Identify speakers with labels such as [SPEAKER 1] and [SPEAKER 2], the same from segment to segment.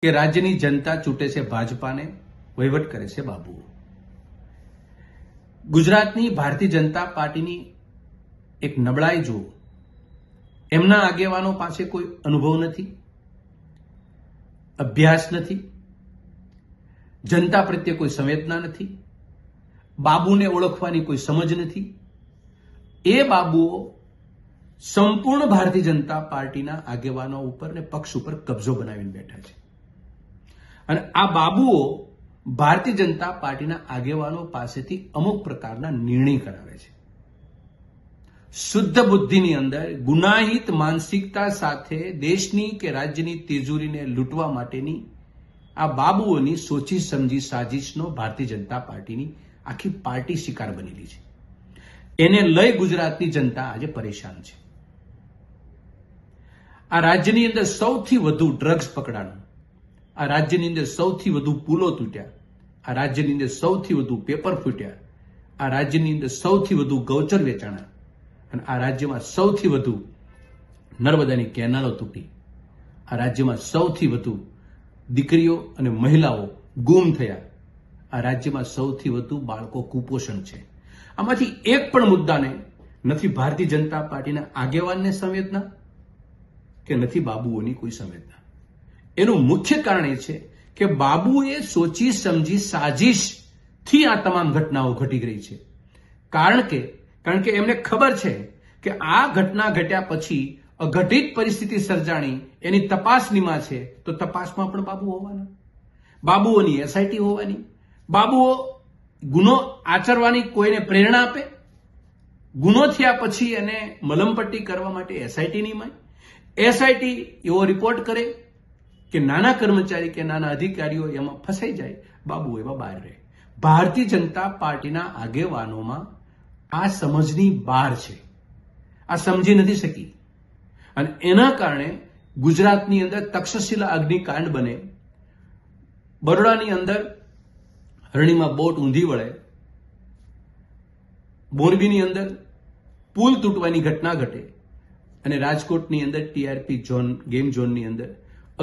[SPEAKER 1] કે રાજ્યની જનતા ચૂંટે છે ભાજપાને, વહીવટ કરે છે બાબુઓ. ગુજરાતની ભારતીય જનતા પાર્ટીની એક નબળાઈ જુઓ. એમના આગેવાનો પાસે કોઈ અનુભવ નથી, અભ્યાસ નથી, જનતા પ્રત્યે કોઈ સંવેદના નથી, બાબુને ઓળખવાની કોઈ સમજ નથી. એ બાબુઓ સંપૂર્ણ ભારતીય જનતા પાર્ટીના આગેવાનો ઉપર ને પક્ષ ઉપર કબજો બનાવીને બેઠા છે. અને આ બાબુઓ ભારતીય જનતા પાર્ટીના આગેવાનો પાસેથી અમુક પ્રકારના નિર્ણય કરાવે છે. શુદ્ધ બુદ્ધિની અંદર ગુનાહિત માનસિકતા સાથે દેશની કે રાજ્યની તિજોરીને લૂંટવા માટેની આ બાબુઓની સોચી સમજી સાજિશનો ભારતીય જનતા પાર્ટીની આખી પાર્ટી શિકાર બનેલી છે. એને લઈ ગુજરાતની જનતા આજે પરેશાન છે. આ રાજ્યની અંદર સૌથી વધુ ડ્રગ્સ પકડાણું, આ રાજ્યની અંદર સૌથી વધુ પુલો તૂટ્યા, આ રાજ્યની અંદર સૌથી વધુ પેપર ફૂટ્યા, આ રાજ્યની અંદર સૌથી વધુ ગૌચર વેચાણા, અને આ રાજ્યમાં સૌથી વધુ નર્મદાની કેનાલો તૂટી, આ રાજ્યમાં સૌથી વધુ દીકરીઓ અને મહિલાઓ ગુમ થયા, આ રાજ્યમાં સૌથી વધુ બાળકો કુપોષણ છે. આમાંથી એક પણ મુદ્દાને નથી ભારતીય જનતા પાર્ટીના આગેવાનને સંવેદના કે નથી બાબુઓની કોઈ સંવેદના. એનું મુખ્ય કારણ એ છે કે બાબુએ સોચી સમજી સાજિશથી આ તમામ ઘટનાઓ ઘટી રહી છે. કારણ કે એમને ખબર છે કે આ ઘટના ઘટ્યા પછી અઘટિત પરિસ્થિતિ સર્જાણી એની તપાસનીમાં છે, તો તપાસમાં પણ બાબુ હોવાના, બાબુઓની એસઆઈટી હોવાની, બાબુઓ ગુનો આચરવાની કોઈને પ્રેરણા આપે, ગુનો થયા પછી એને મલમપટ્ટી કરવા માટે એસઆઈટી નિમાય, એસઆઈટી એવો રિપોર્ટ કરે કે નાના કર્મચારી કે નાના અધિકારીઓ એમાં ફસાઈ જાય, બાબુ એવા બહાર રહે. ભારતીય જનતા પાર્ટીના આગેવાનોમાં આ સમજની બહાર છે, આ સમજી નથી શકી, અને એના કારણે ગુજરાતની અંદર તક્ષશિલા અગ્નિકાંડ બને, બરોડાની અંદર હરણીમાં બોટ ઊંધી વળે, મોરબીની અંદર પુલ તૂટવાની ઘટના ઘટે, અને રાજકોટની અંદર ટીઆરપી ઝોન ગેમ ઝોનની અંદર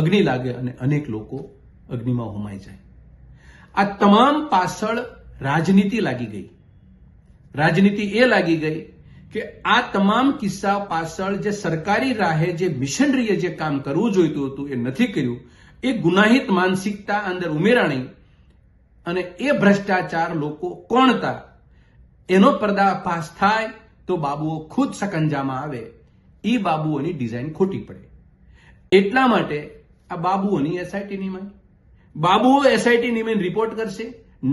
[SPEAKER 1] અગ્નિ લાગે અને અનેક લોકો અગ્નિમાં હોમાઈ જાય. આ તમામ પાછળ રાજનીતિ લાગી ગઈ. રાજનીતિ એ લાગી ગઈ કે આ તમામ કિસ્સા પાછળ જે સરકારી રાહે જે મિશનરીએ જે કામ કરવું જોઈતું હતું એ નથી કર્યું. એ ગુનાહિત માનસિકતા અંદર ઉમેરાણી અને એ ભ્રષ્ટાચાર લોકો કોણતા એનો પર્દાફાશ થાય તો બાબુઓ ખુદ સકંજામાં આવે. એ બાબુઓની ડિઝાઇન ખોટી પડે. એટલા માટે આ બાબુઓની એસઆઈટી નિમાય, બાબુઓ એસઆઈટી નિમાઈને રિપોર્ટ કરશે.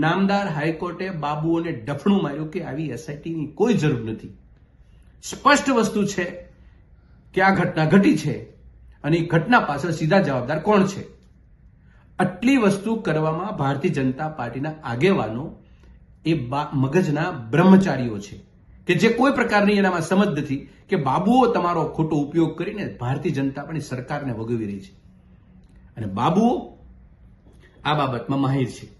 [SPEAKER 1] નામદાર હાઈકોર્ટે બાબુઓને ડફણું માર્યું કે આવી એસઆઈટીની કોઈ જરૂર નથી. સ્પષ્ટ વસ્તુ છે કે આ ઘટના ઘટી છે અને એ ઘટના પાછળ સીધા જવાબદાર કોણ છે. આટલી વસ્તુ કરવામાં ભારતીય જનતા પાર્ટીના આગેવાનો એ મગજના બ્રહ્મચારીઓ છે કે જે કોઈ પ્રકારની એનામાં સમજ નથી કે બાબુઓ તમારો ખોટો ઉપયોગ કરીને ભારતીય જનતા પાર્ટી સરકારને વગોવી રહી છે, અને બાબુઓ આ બાબતમાં માહિર છે.